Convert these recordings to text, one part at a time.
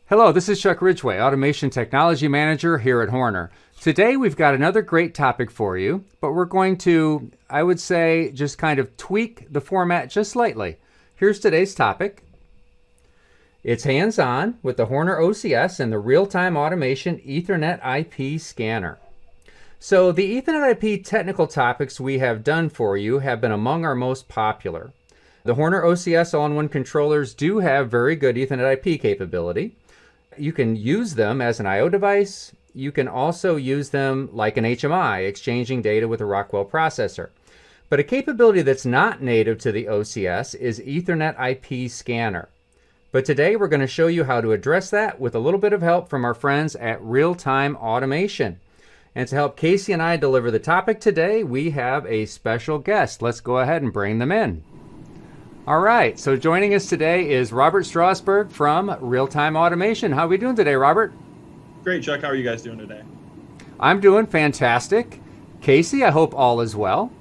Hello, this is Chuck Ridgway, Automation Technology Manager here at Horner. Today we've got another great topic for you, but we're going to, I would say, just kind of tweak the format just slightly. Here's today's topic. It's hands-on with the Horner OCS and the RealTime Automation Ethernet IP scanner. So the Ethernet IP technical topics we have done for you have been among our most popular. The Horner OCS all-in-one controllers do have very good Ethernet IP capability. You can use them as an I/O device. You can also use them like an HMI, exchanging data with a Rockwell processor. But a capability that's not native to the OCS is Ethernet IP scanner. But today we're going to show you how to address that with a little bit of help from our friends at RealTime Automation. And to help Casey and I deliver the topic today, we have a special guest. Let's go ahead and bring them in. All right, so joining us today is Robert Strasberg from RealTime Automation. How are we doing today, Robert? Great, Chuck. How are you guys doing today? I'm doing fantastic. Casey, I hope all is well.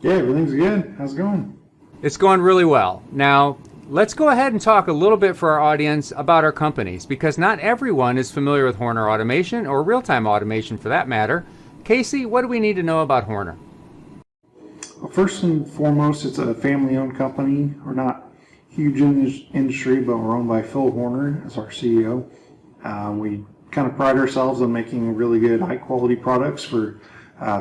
Yeah, everything's good. How's it going? It's going really well. Now, let's go ahead and talk a little bit for our audience about our companies, because not everyone is familiar with Horner Automation or RealTime Automation for that matter. Casey, what do we need to know about Horner? Well, first and foremost, it's a family-owned company. We're not huge in this industry, but we're owned by Phil Horner as our CEO. We kind of pride ourselves on making really good, high-quality products for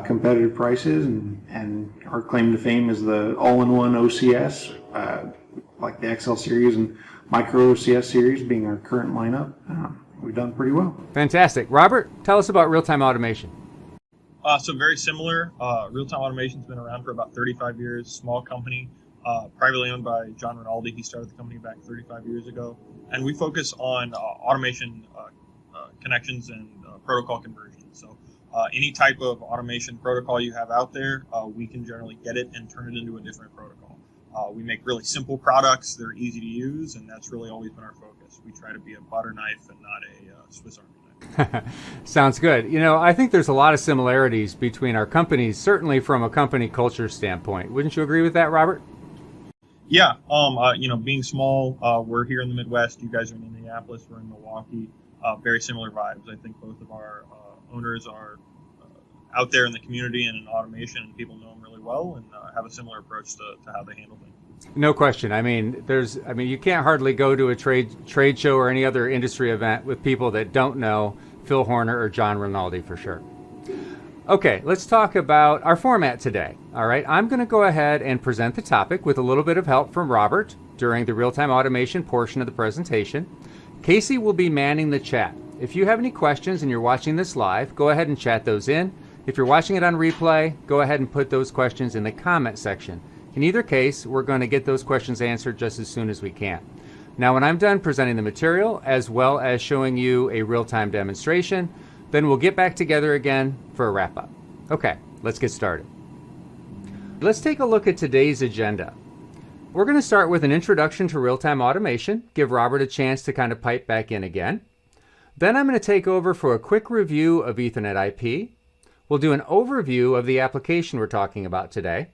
competitive prices, and our claim to fame is the all-in-one OCS, like the XL series and Micro OCS series being our current lineup. We've done pretty well. Fantastic. Robert, tell us about RealTime Automation. So very similar. RealTime Automation's been around for about 35 years. Small company, privately owned by John Rinaldi. He started the company back 35 years ago. And we focus on automation connections and protocol conversions. So any type of automation protocol you have out there, we can generally get it and turn it into a different protocol. We make really simple products. They're easy to use, and that's really always been our focus. We try to be a butter knife and not a Swiss Army knife. Sounds good. You know, I think there's a lot of similarities between our companies, certainly from a company culture standpoint. Wouldn't you agree with that, Robert? Yeah. Being small, we're here in the Midwest. You guys are in Indianapolis. We're in Milwaukee. Very similar vibes. I think both of our owners are out there in the community and in automation, and people know them really well and have a similar approach to how they handle things. No question. I mean, you can't hardly go to a trade show or any other industry event with people that don't know Phil Horner or John Rinaldi for sure. Okay, let's talk about our format today. All right, I'm going to go ahead and present the topic with a little bit of help from Robert during the real-time automation portion of the presentation. Casey will be manning the chat. If you have any questions and you're watching this live, go ahead and chat those in. If you're watching it on replay, go ahead and put those questions in the comment section. In either case, we're going to get those questions answered just as soon as we can. Now, when I'm done presenting the material, as well as showing you a real-time demonstration, then we'll get back together again for a wrap-up. Okay, let's get started. Let's take a look at today's agenda. We're going to start with an introduction to real-time automation, give Robert a chance to kind of pipe back in again. Then I'm going to take over for a quick review of Ethernet IP. We'll do an overview of the application we're talking about today.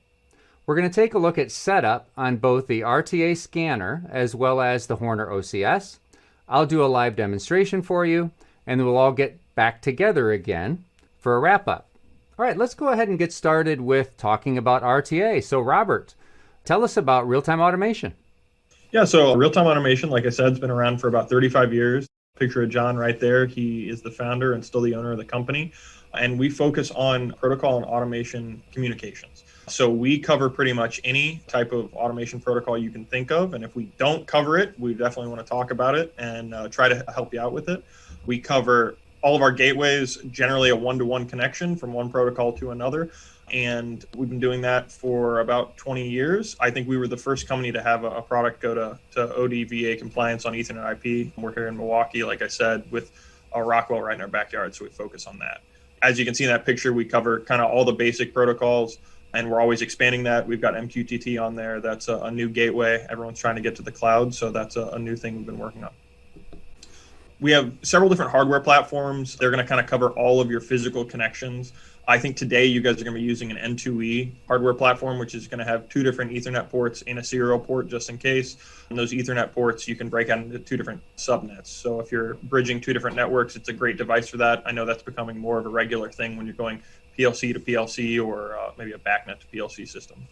We're going to take a look at setup on both the RTA scanner as well as the Horner OCS. I'll do a live demonstration for you, and then we'll all get back together again for a wrap-up. All right, let's go ahead and get started with talking about RTA. So Robert, tell us about real-time automation. Yeah, so real-time automation, like I said, has been around for about 35 years. Picture of John right there. He is the founder and still the owner of the company. And we focus on protocol and automation communications. So we cover pretty much any type of automation protocol you can think of. And if we don't cover it, we definitely want to talk about it and try to help you out with it. We cover all of our gateways, generally a one-to-one connection from one protocol to another. And we've been doing that for about 20 years. I think we were the first company to have a product go to ODVA compliance on Ethernet IP. We're here in Milwaukee, like I said, with a Rockwell right in our backyard, so we focus on that. As you can see in that picture, we cover kind of all the basic protocols, and we're always expanding that. We've got MQTT on there. That's a new gateway. Everyone's trying to get to the cloud, so that's a new thing we've been working on. We have several different hardware platforms. They're going to kind of cover all of your physical connections. I think today you guys are going to be using an N2E hardware platform, which is going to have 2 different Ethernet ports in a serial port just in case. And those Ethernet ports, you can break out into 2 different subnets. So if you're bridging 2 different networks, it's a great device for that. I know that's becoming more of a regular thing when you're going PLC to PLC or maybe a backnet to PLC system.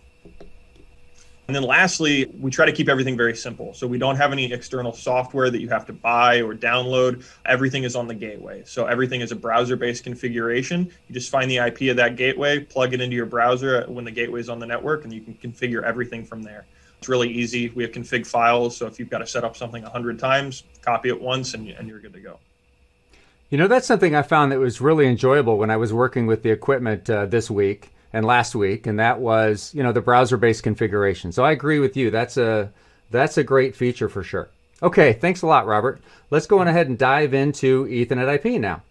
And then lastly, we try to keep everything very simple. So we don't have any external software that you have to buy or download. Everything is on the gateway. So everything is a browser-based configuration. You just find the IP of that gateway, plug it into your browser when the gateway is on the network, and you can configure everything from there. It's really easy. We have config files. So if you've got to set up something 100 times, copy it once and you're good to go. You know, that's something I found that was really enjoyable when I was working with the equipment this week and last week, and that was, the browser-based configuration. So I agree with you. That's a great feature for sure. Okay, thanks a lot, Robert. Let's go on ahead and dive into Ethernet IP now.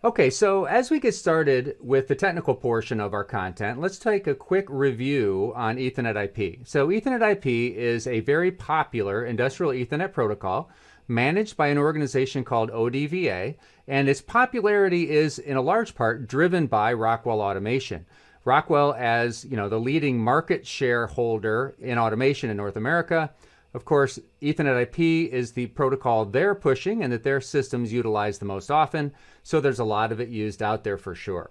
Okay, so as we get started with the technical portion of our content, let's take a quick review on Ethernet IP. So Ethernet IP is a very popular industrial Ethernet protocol managed by an organization called ODVA, and its popularity is in a large part driven by Rockwell Automation. Rockwell, as the leading market shareholder in automation in North America, of course, Ethernet IP is the protocol they're pushing and that their systems utilize the most often, so there's a lot of it used out there for sure.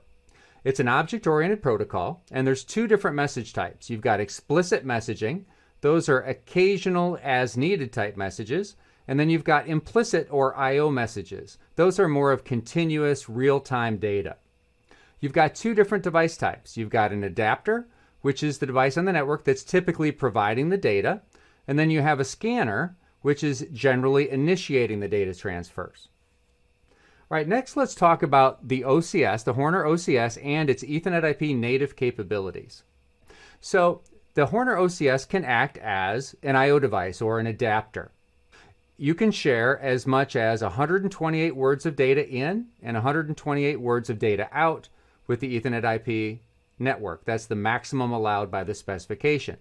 It's an object-oriented protocol, and there's 2 different message types. You've got explicit messaging. Those are occasional as-needed type messages. And then you've got implicit or I/O messages. Those are more of continuous real-time data. You've got 2 different device types. You've got an adapter, which is the device on the network that's typically providing the data. And then you have a scanner, which is generally initiating the data transfers. All right, next let's talk about the OCS, the Horner OCS, and its Ethernet IP native capabilities. So the Horner OCS can act as an I/O device or an adapter. You can share as much as 128 words of data in and 128 words of data out with the Ethernet IP network. That's the maximum allowed by the specification.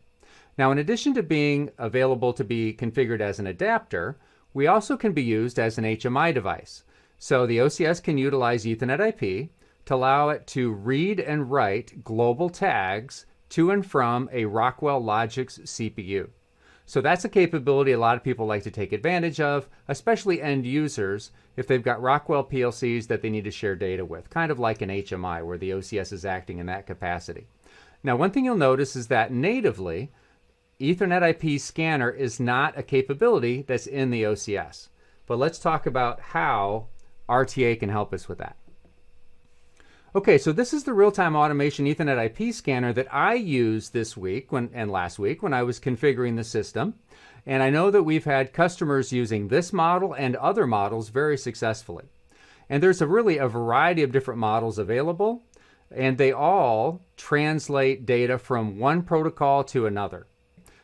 Now, in addition to being available to be configured as an adapter, we also can be used as an HMI device. So the OCS can utilize Ethernet IP to allow it to read and write global tags to and from a Rockwell Logix CPU. So that's a capability a lot of people like to take advantage of, especially end users, if they've got Rockwell PLCs that they need to share data with, kind of like an HMI where the OCS is acting in that capacity. Now, one thing you'll notice is that natively, Ethernet IP scanner is not a capability that's in the OCS. But let's talk about how RTA can help us with that. Okay, so this is the real-time automation Ethernet IP scanner that I used this week and last week when I was configuring the system. And I know that we've had customers using this model and other models very successfully. And there's really a variety of different models available, and they all translate data from one protocol to another.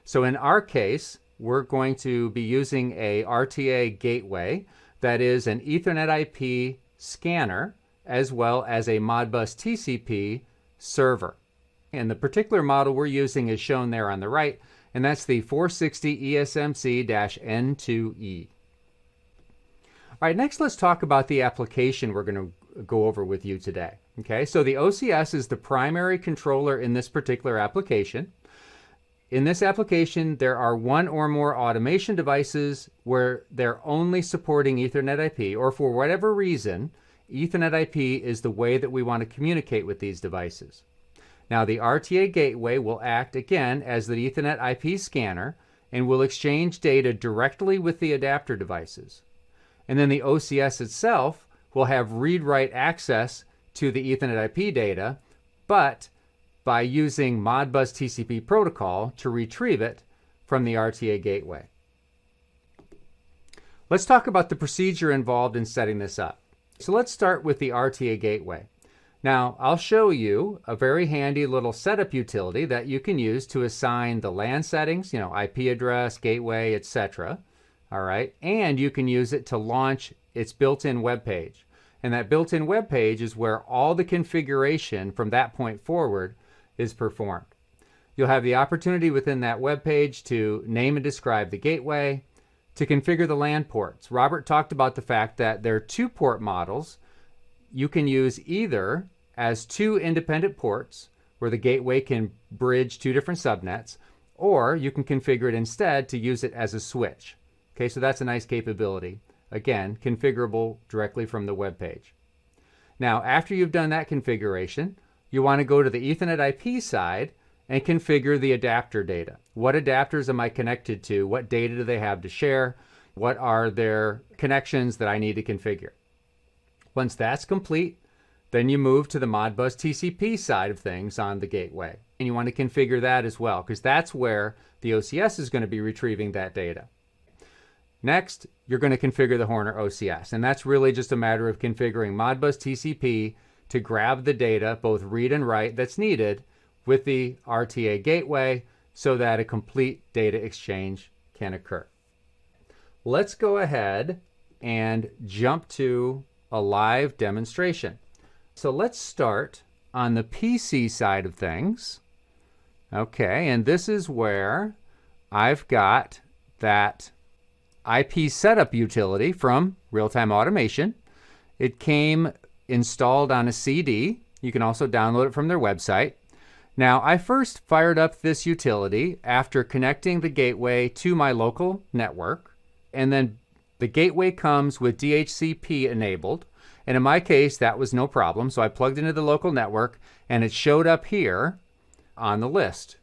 So in our case, we're going to be using a RTA gateway that is an Ethernet IP scanner, as well as a Modbus TCP server. And the particular model we're using is shown there on the right, and that's the 460 ESMC-N2E. All right, next let's talk about the application we're going to go over with you today. Okay, so the OCS is the primary controller in this particular application. In this application, there are 1 or more automation devices where they're only supporting Ethernet IP, or for whatever reason, Ethernet IP is the way that we want to communicate with these devices. Now, the RTA gateway will act again as the Ethernet IP scanner and will exchange data directly with the adapter devices. And then the OCS itself will have read-write access to the Ethernet IP data, but by using Modbus TCP protocol to retrieve it from the RTA gateway. Let's talk about the procedure involved in setting this up. So let's start with the RTA gateway. Now, I'll show you a very handy little setup utility that you can use to assign the LAN settings, IP address, gateway, etc. All right, and you can use it to launch its built-in web page. And that built-in web page is where all the configuration from that point forward is performed. You'll have the opportunity within that web page to name and describe the gateway, to configure the LAN ports. Robert talked about the fact that there are 2 port models. You can use either as two independent ports where the gateway can bridge two different subnets, or you can configure it instead to use it as a switch. Okay, so that's a nice capability. Again, configurable directly from the web page. Now, after you've done that configuration, you want to go to the Ethernet IP side and configure the adapter data. What adapters am I connected to? What data do they have to share? What are their connections that I need to configure? Once that's complete, then you move to the Modbus TCP side of things on the gateway. And you want to configure that as well, because that's where the OCS is going to be retrieving that data. Next, you're going to configure the Horner OCS. And that's really just a matter of configuring Modbus TCP to grab the data, both read and write, that's needed with the RTA gateway so that a complete data exchange can occur. Let's go ahead and jump to a live demonstration. So let's start on the PC side of things. Okay, and this is where I've got that IP setup utility from RealTime Automation. It came installed on a CD. You can also download it from their website. Now, I first fired up this utility after connecting the gateway to my local network, and then the gateway comes with DHCP enabled. And in my case, that was no problem. So I plugged into the local network and it showed up here on the list.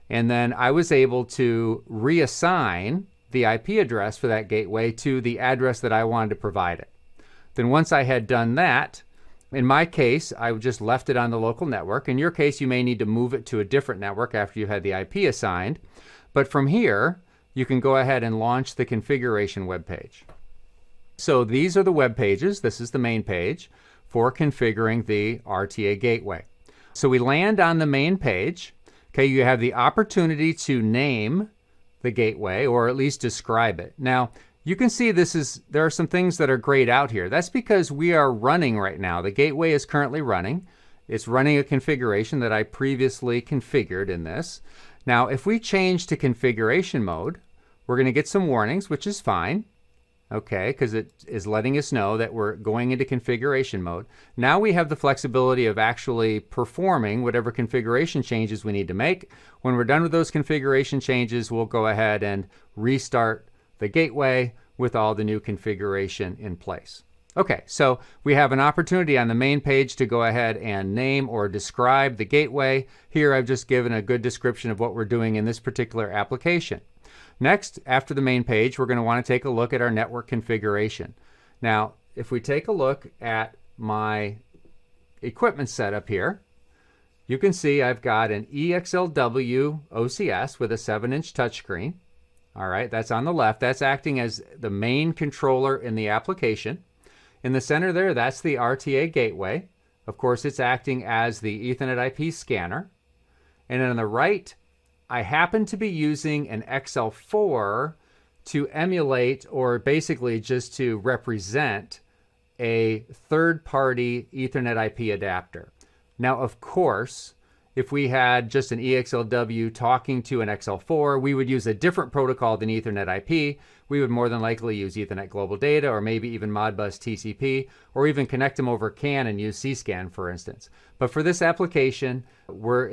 And then I was able to reassign the IP address for that gateway to the address that I wanted to provide it. Then once I had done that, in my case, I just left it on the local network. In your case, you may need to move it to a different network after you had the IP assigned. But from here, you can go ahead and launch the configuration web page. So these are the web pages. This is the main page for configuring the RTA gateway. So we land on the main page. Okay, you have the opportunity to name the gateway or at least describe it. Now, you can see there are some things that are grayed out here. That's because we are running right now. The gateway is currently running. It's running a configuration that I previously configured in this. Now, if we change to configuration mode, we're going to get some warnings, which is fine. Okay, because it is letting us know that we're going into configuration mode. Now we have the flexibility of actually performing whatever configuration changes we need to make. When we're done with those configuration changes, we'll go ahead and restart the gateway with all the new configuration in place. Okay, so we have an opportunity on the main page to go ahead and name or describe the gateway. Here I've just given a good description of what we're doing in this particular application. Next, after the main page, we're going to want to take a look at our network configuration. Now, if we take a look at my equipment setup here, you can see I've got an EXLW OCS with a 7-inch touchscreen. All right, that's on the left. That's acting as the main controller in the application. In the center there, that's the RTA gateway. Of course, it's acting as the Ethernet IP scanner. And on the right, I happen to be using an XL4 to emulate, or basically just to represent, a third-party Ethernet IP adapter. Now, of course, if we had just an EXLW talking to an XL4, we would use a different protocol than Ethernet IP. We would more than likely use Ethernet Global Data, or maybe even Modbus TCP, or even connect them over CAN and use CSCAN, for instance. But for this application, we're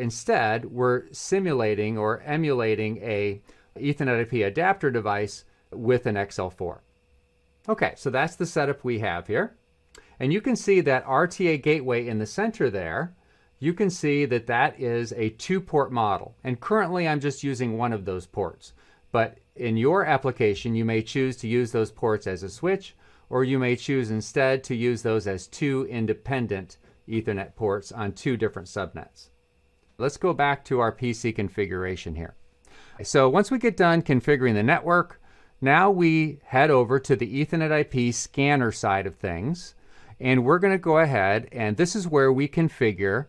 simulating or emulating a Ethernet IP adapter device with an XL4. Okay, so that's the setup we have here. And you can see that RTA gateway in the center there. You can see that that is a 2-port model. And currently I'm just using one of those ports. But in your application, you may choose to use those ports as a switch, or you may choose instead to use those as 2 independent Ethernet ports on 2 different subnets. Let's go back to our PC configuration here. So once we get done configuring the network, now we head over to the Ethernet IP scanner side of things, and we're going to go ahead, and this is where we configure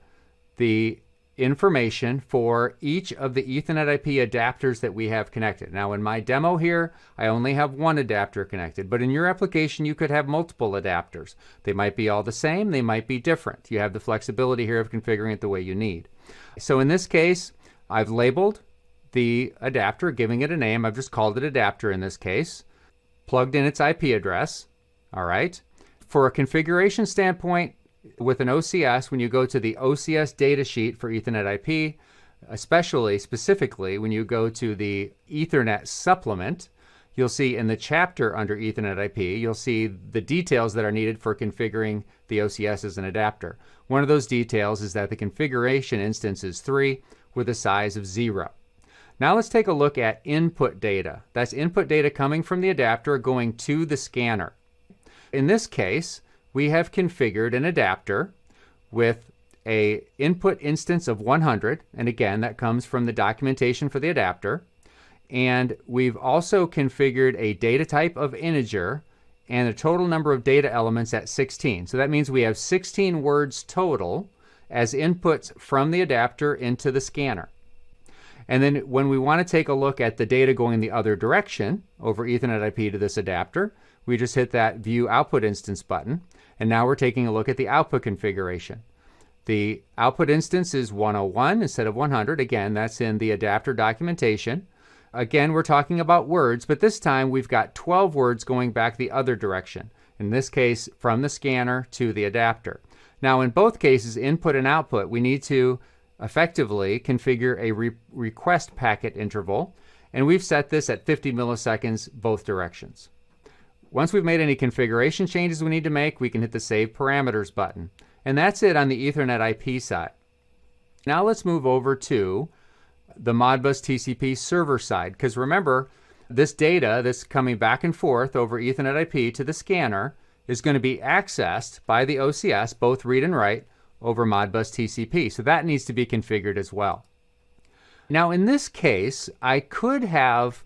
the information for each of the Ethernet IP adapters that we have connected. Now in my demo here, I only have one adapter connected, but in your application you could have multiple adapters. They might be all the same, they might be different. You have the flexibility here of configuring it the way you need. So in this case, I've labeled the adapter, giving it a name. I've just called it adapter in this case, plugged in its IP address. All right. For a configuration standpoint, With an OCS, when you go to the OCS datasheet for Ethernet IP, specifically when you go to the Ethernet supplement, you'll see in the chapter under Ethernet IP, you'll see the details that are needed for configuring the OCS as an adapter. One of those details is that the configuration instance is 3 with a size of 0. Now let's take a look at input data. That's input data coming from the adapter going to the scanner. In this case, we have configured an adapter with a input instance of 100, and again, that comes from the documentation for the adapter. And we've also configured a data type of integer and a total number of data elements at 16. So that means we have 16 words total as inputs from the adapter into the scanner. And then when we want to take a look at the data going the other direction over Ethernet IP to this adapter, we just hit that View Output Instance button. And now we're taking a look at the output configuration. The output instance is 101 instead of 100. Again, that's in the adapter documentation. Again, we're talking about words, but this time we've got 12 words going back the other direction. In this case, from the scanner to the adapter. Now, in both cases, input and output, we need to effectively configure a request packet interval, and we've set this at 50 milliseconds both directions. Once we've made any configuration changes we need to make, we can hit the Save Parameters button. And that's it on the Ethernet IP side. Now let's move over to the Modbus TCP server side, because remember, this data that's coming back and forth over Ethernet IP to the scanner is going to be accessed by the OCS, both read and write, over Modbus TCP. So that needs to be configured as well. Now in this case, I could have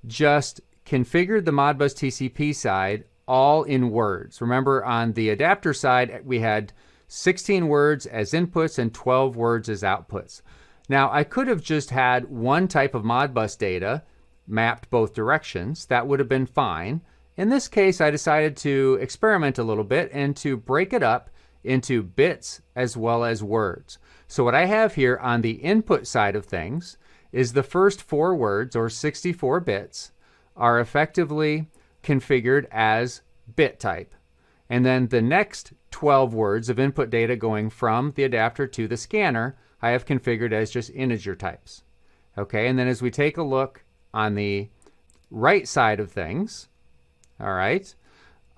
just configured the Modbus TCP side all in words. Remember, on the adapter side, we had 16 words as inputs and 12 words as outputs. Now, I could have just had one type of Modbus data mapped both directions. That would have been fine. In this case, I decided to experiment a little bit and to break it up into bits as well as words. So what I have here on the input side of things is the first 4 words, or 64 bits, are effectively configured as bit type. And then the next 12 words of input data going from the adapter to the scanner, I have configured as just integer types. Okay, and then as we take a look on the right side of things, all right,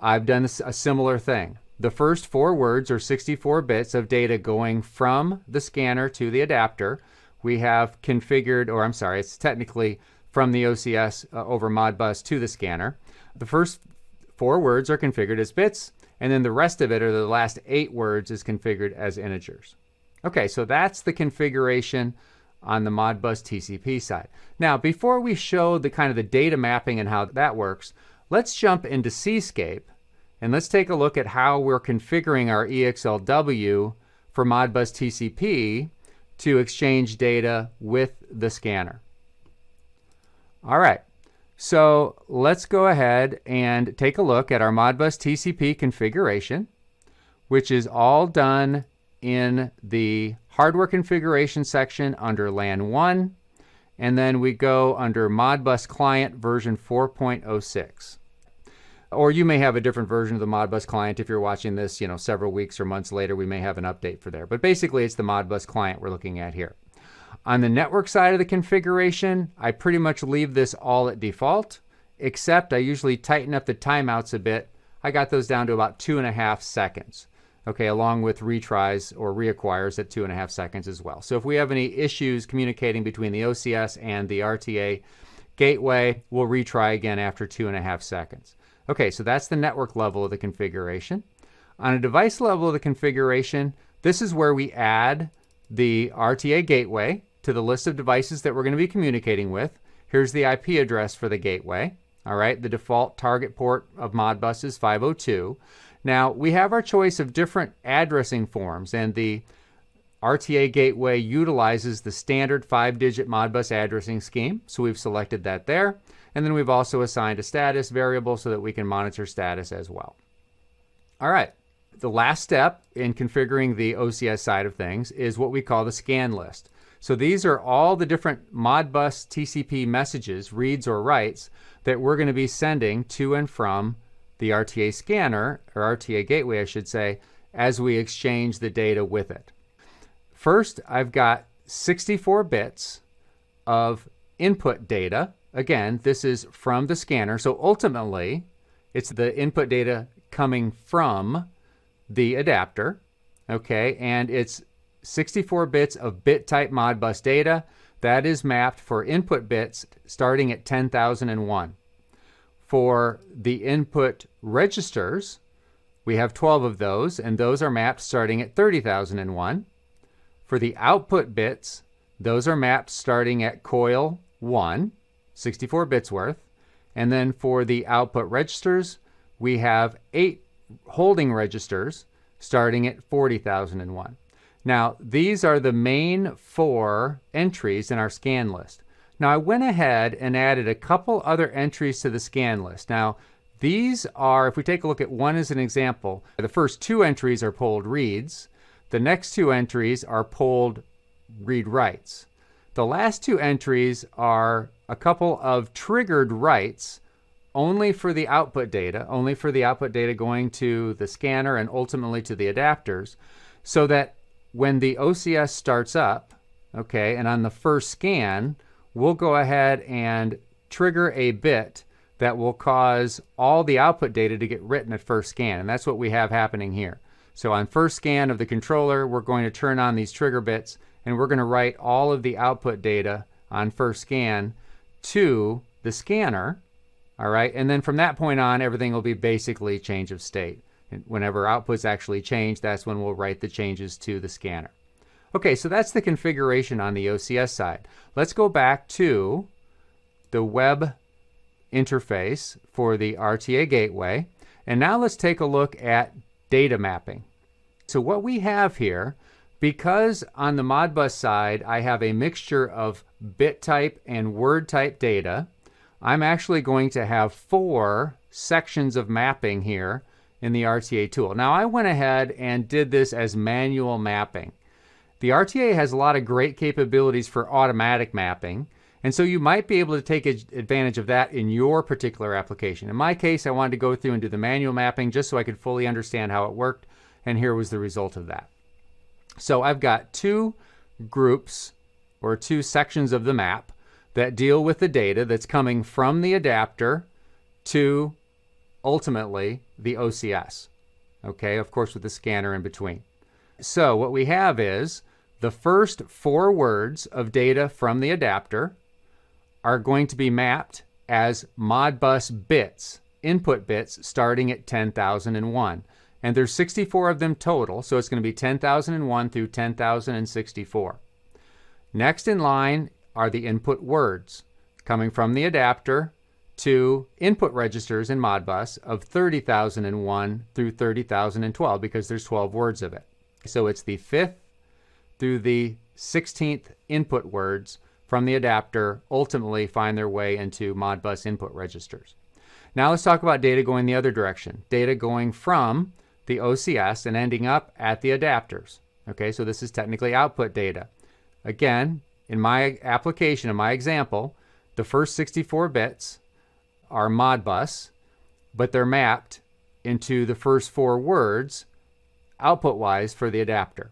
I've done a similar thing. The first 4 words, or 64 bits of data going from the scanner to the adapter, we have configured, or I'm sorry, it's technically from the OCS over Modbus to the scanner. The first 4 words are configured as bits, and then the rest of it, or the last 8 words, is configured as integers. Okay, so that's the configuration on the Modbus TCP side. Now, before we show the kind of the data mapping and how that works, let's jump into Cscape, and let's take a look at how we're configuring our EXLW for Modbus TCP to exchange data with the scanner. All right. So let's go ahead and take a look at our Modbus TCP configuration, which is all done in the hardware configuration section under LAN 1, and then we go under Modbus client version 4.06. Or you may have a different version of the Modbus client if you're watching this, several weeks or months later. We may have an update for there. But basically, it's the Modbus client we're looking at here. On the network side of the configuration, I pretty much leave this all at default, except I usually tighten up the timeouts a bit. I got those down to about 2.5 seconds, okay, along with retries or reacquires at 2.5 seconds as well. So if we have any issues communicating between the OCS and the RTA gateway, we'll retry again after 2.5 seconds. Okay, so that's the network level of the configuration. On a device level of the configuration, this is where we add the RTA gateway to the list of devices that we're going to be communicating with. Here's the IP address for the gateway. All right, the default target port of Modbus is 502. Now, we have our choice of different addressing forms, and the RTA gateway utilizes the standard 5-digit Modbus addressing scheme, so we've selected that there. And then we've also assigned a status variable so that we can monitor status as well. All right, the last step in configuring the OCS side of things is what we call the scan list. So these are all the different Modbus TCP messages, reads or writes, that we're going to be sending to and from the RTA scanner, or RTA gateway, I should say, as we exchange the data with it. First, I've got 64 bits of input data. Again, this is from the scanner. So ultimately, it's the input data coming from the adapter, okay? And it's 64 bits of bit type Modbus data. That is mapped for input bits starting at 10,001. For the input registers, we have 12 of those, and those are mapped starting at 30,001. For the output bits, those are mapped starting at coil 1, 64 bits worth. And then for the output registers, we have 8 holding registers starting at 40,001. Now, these are the main 4 entries in our scan list. Now, I went ahead and added a couple other entries to the scan list. Now, these are, if we take a look at one as an example, the first 2 entries are polled reads. The next 2 entries are polled read writes. The last 2 entries are a couple of triggered writes only for the output data going to the scanner and ultimately to the adapters, so that when the OCS starts up, okay, and on the first scan, we'll go ahead and trigger a bit that will cause all the output data to get written at first scan, and that's what we have happening here. So on first scan of the controller, we're going to turn on these trigger bits, and we're going to write all of the output data on first scan to the scanner, all right? And then from that point on, everything will be basically change of state. And whenever outputs actually change, that's when we'll write the changes to the scanner. Okay, so that's the configuration on the OCS side. Let's go back to the web interface for the RTA gateway. And now let's take a look at data mapping. So what we have here, because on the Modbus side, I have a mixture of bit type and word type data, I'm actually going to have 4 sections of mapping here in the RTA tool. Now, I went ahead and did this as manual mapping. The RTA has a lot of great capabilities for automatic mapping, and so you might be able to take advantage of that in your particular application. In my case, I wanted to go through and do the manual mapping just so I could fully understand how it worked, and here was the result of that. So I've got 2 groups or 2 sections of the map that deal with the data that's coming from the adapter to ultimately the OCS, okay, of course with the scanner in between. So what we have is the first 4 words of data from the adapter are going to be mapped as Modbus bits, input bits starting at 10,001. And there's 64 of them total, so it's going to be 10,001 through 10,064. Next in line are the input words coming from the adapter to input registers in Modbus of 30,001 through 30,012 because there's 12 words of it. So it's the 5th through the 16th input words from the adapter ultimately find their way into Modbus input registers. Now let's talk about data going the other direction. Data going from the OCS and ending up at the adapters. Okay, so this is technically output data. Again, in my application, in my example, the first 64 bits are Modbus, but they're mapped into the first 4 words output-wise for the adapter.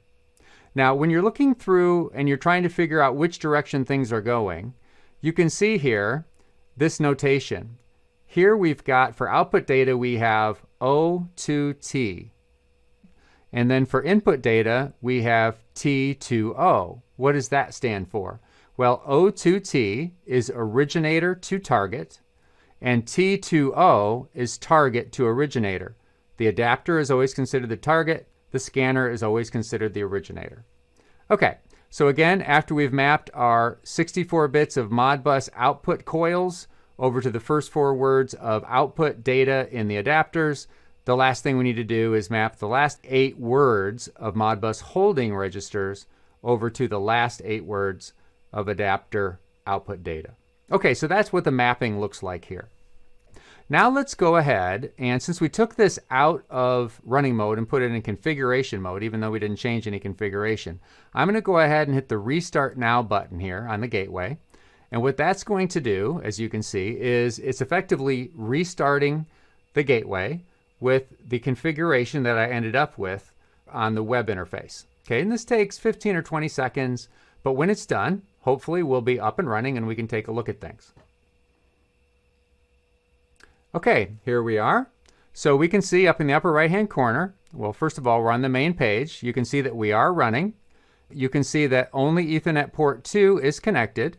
Now, when you're looking through and you're trying to figure out which direction things are going, you can see here this notation. Here we've got, for output data, we have O to T. And then for input data, we have T to O. What does that stand for? Well, O to T is originator to target, and T to O is target to originator. The adapter is always considered the target. The scanner is always considered the originator. Okay, so again, after we've mapped our 64 bits of Modbus output coils over to the first 4 words of output data in the adapters, the last thing we need to do is map the last 8 words of Modbus holding registers over to the last 8 words of adapter output data. Okay, so that's what the mapping looks like here. Now let's go ahead, and since we took this out of running mode and put it in configuration mode, even though we didn't change any configuration, I'm going to go ahead and hit the Restart Now button here on the gateway. And what that's going to do, as you can see, is it's effectively restarting the gateway with the configuration that I ended up with on the web interface. Okay, and this takes 15 or 20 seconds, but when it's done, hopefully we'll be up and running and we can take a look at things. Okay, here we are. So we can see up in the upper right-hand corner, well, first of all, we're on the main page. You can see that we are running. You can see that only Ethernet port 2 is connected.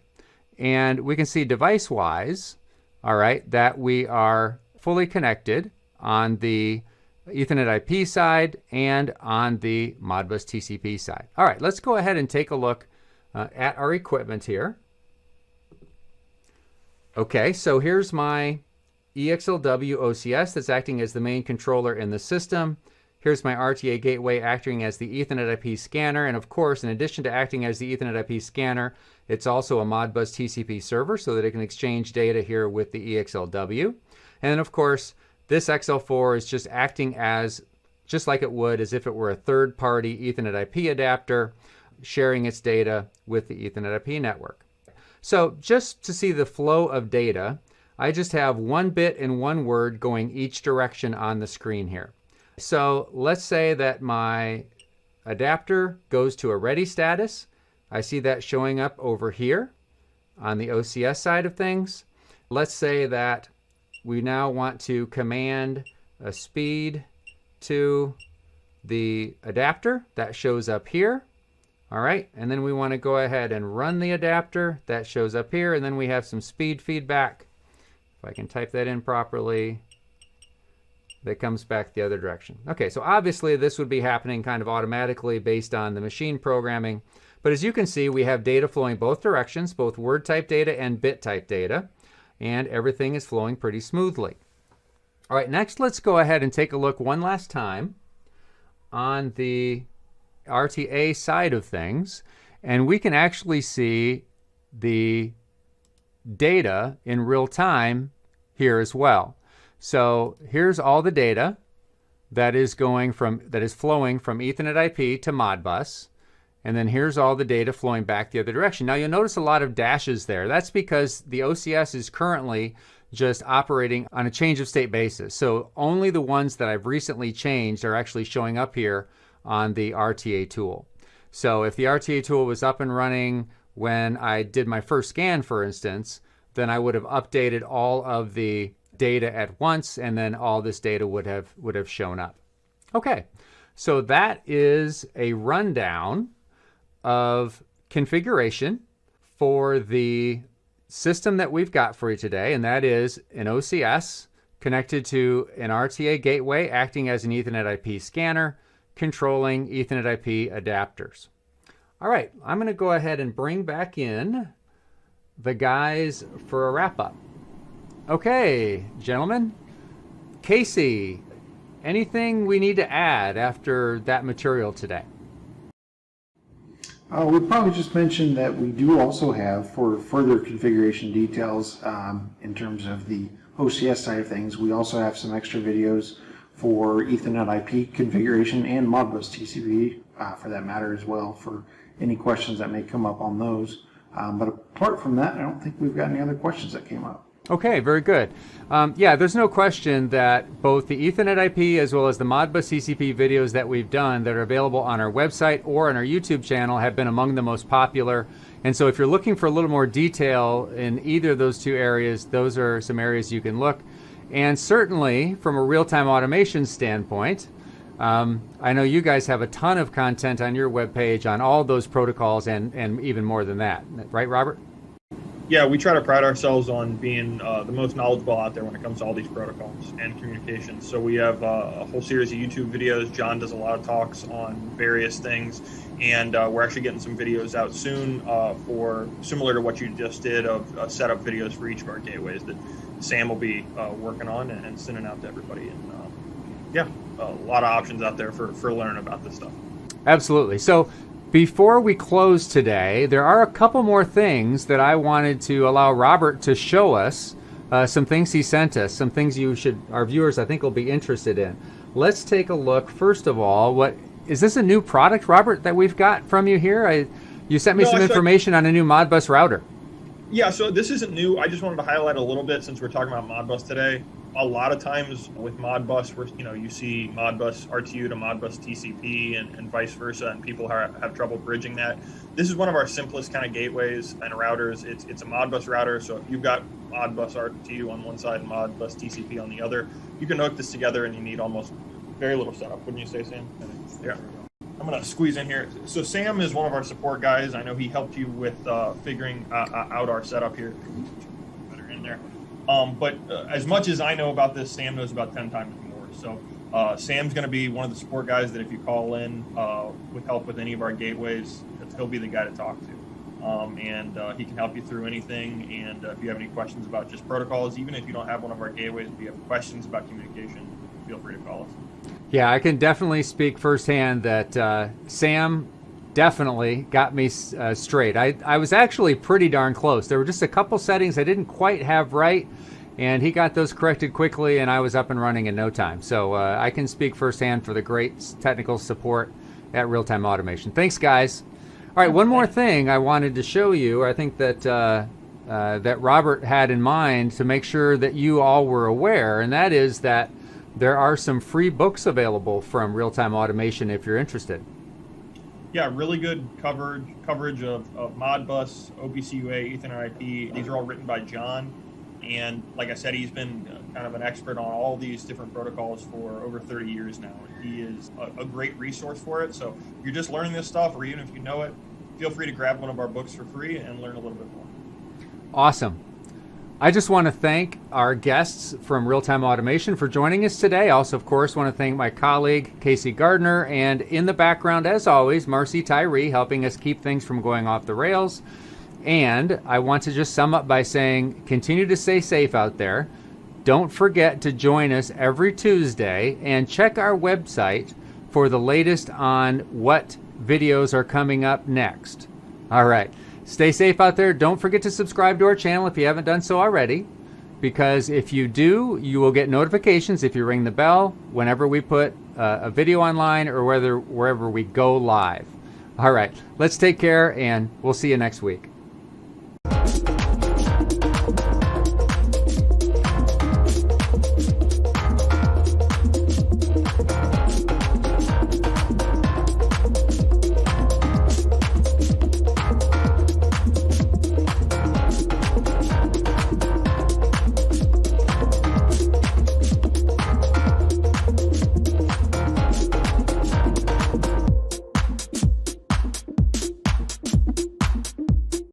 And we can see device-wise, all right, that we are fully connected on the Ethernet IP side and on the Modbus TCP side. All right, let's go ahead and take a look at our equipment here. Okay, so here's my EXLW OCS that's acting as the main controller in the system. Here's my RTA gateway acting as the Ethernet IP scanner. And of course, in addition to acting as the Ethernet IP scanner, it's also a Modbus TCP server so that it can exchange data here with the EXLW. And then of course, this XL4 is just acting as, just like it would as if it were a third-party Ethernet IP adapter, sharing its data with the Ethernet IP network. So just to see the flow of data, I just have 1 bit and 1 word going each direction on the screen here. So let's say that my adapter goes to a ready status. I see that showing up over here on the OCS side of things. Let's say that we now want to command a speed to the adapter. That shows up here. All right, and then we want to go ahead and run the adapter. That shows up here, and then we have some speed feedback. If I can type that in properly, that comes back the other direction. Okay, so obviously this would be happening kind of automatically based on the machine programming. But as you can see, we have data flowing both directions, both word type data and bit type data, and everything is flowing pretty smoothly. All right, next let's go ahead and take a look one last time on the RTA side of things, and we can actually see the data in real time here as well. So here's all the data that is flowing from Ethernet IP to Modbus, and then here's all the data flowing back the other direction. Now you'll notice a lot of dashes there. That's because the OCS is currently just operating on a change of state basis. So only the ones that I've recently changed are actually showing up here on the RTA tool. So if the RTA tool was up and running when I did my first scan, for instance, then I would have updated all of the data at once, and then all this data would have shown up. Okay, so that is a rundown of configuration for the system that we've got for you today, and that is an OCS connected to an RTA gateway acting as an Ethernet IP scanner, controlling Ethernet IP adapters. All right, I'm going to go ahead and bring back in the guys for a wrap-up. Okay, gentlemen. Casey, anything we need to add after that material today? We'd probably just mention that we do also have, for further configuration details in terms of the OCS side of things, we also have some extra videos for Ethernet IP configuration and Modbus TCP for that matter as well, for any questions that may come up on those. But apart from that, I don't think we've got any other questions that came up. Okay, very good. Yeah, there's no question that both the Ethernet IP as well as the Modbus TCP videos that we've done that are available on our website or on our YouTube channel have been among the most popular. And so if you're looking for a little more detail in either of those two areas, those are some areas you can look. And certainly from a real-time automation standpoint, I know you guys have a ton of content on your webpage on all those protocols and even more than that. Right, Robert? Yeah, we try to pride ourselves on being the most knowledgeable out there when it comes to all these protocols and communications. So we have a whole series of YouTube videos. John does a lot of talks on various things, and we're actually getting some videos out soon for similar to what you just did of setup videos for each of our gateways that Sam will be working on and sending out to everybody. And yeah, a lot of options out there for learning about this stuff. Absolutely. So before we close today, there are a couple more things that I wanted to allow Robert to show us, some things he sent us, some things our viewers I think will be interested in. Let's take a look. First of all, is this a new product, Robert, that we've got from you here? You sent me some information on a new Modbus router. Yeah, so this isn't new. I just wanted to highlight a little bit since we're talking about Modbus today. A lot of times with Modbus, you see Modbus RTU to Modbus TCP and vice versa, and people have trouble bridging that. This is one of our simplest kind of gateways and routers. It's a Modbus router, so if you've got Modbus RTU on one side and Modbus TCP on the other, you can hook this together and you need almost very little setup. Wouldn't you say, Sam? Yeah. I'm going to squeeze in here. So Sam is one of our support guys. I know he helped you with figuring out our setup here. Better in there. But as much as I know about this, Sam knows about 10 times more. So Sam's going to be one of the support guys that if you call in with help with any of our gateways, he'll be the guy to talk to. And he can help you through anything. And if you have any questions about just protocols, even if you don't have one of our gateways, if you have questions about communication, feel free to call us. Yeah, I can definitely speak firsthand that Sam definitely got me straight. I was actually pretty darn close. There were just a couple settings I didn't quite have right, and he got those corrected quickly, and I was up and running in no time. So I can speak firsthand for the great technical support at RealTime Automation. Thanks, guys. All right, one more thing I wanted to show you. I think that that Robert had in mind to make sure that you all were aware, and that is that there are some free books available from RealTime Automation if you're interested. Yeah, really good coverage of Modbus, OPC-UA, Ethernet IP. These are all written by John. And like I said, he's been kind of an expert on all these different protocols for over 30 years now. He is a great resource for it. So if you're just learning this stuff, or even if you know it, feel free to grab one of our books for free and learn a little bit more. Awesome. I just want to thank our guests from RealTime Automation for joining us today. I also, of course, want to thank my colleague, Casey Gardner, and in the background, as always, Marcy Tyree, helping us keep things from going off the rails. And I want to just sum up by saying, continue to stay safe out there. Don't forget to join us every Tuesday and check our website for the latest on what videos are coming up next. All right. Stay safe out there. Don't forget to subscribe to our channel if you haven't done so already, because if you do, you will get notifications if you ring the bell whenever we put a video online or wherever we go live. All right. Let's take care, and we'll see you next week.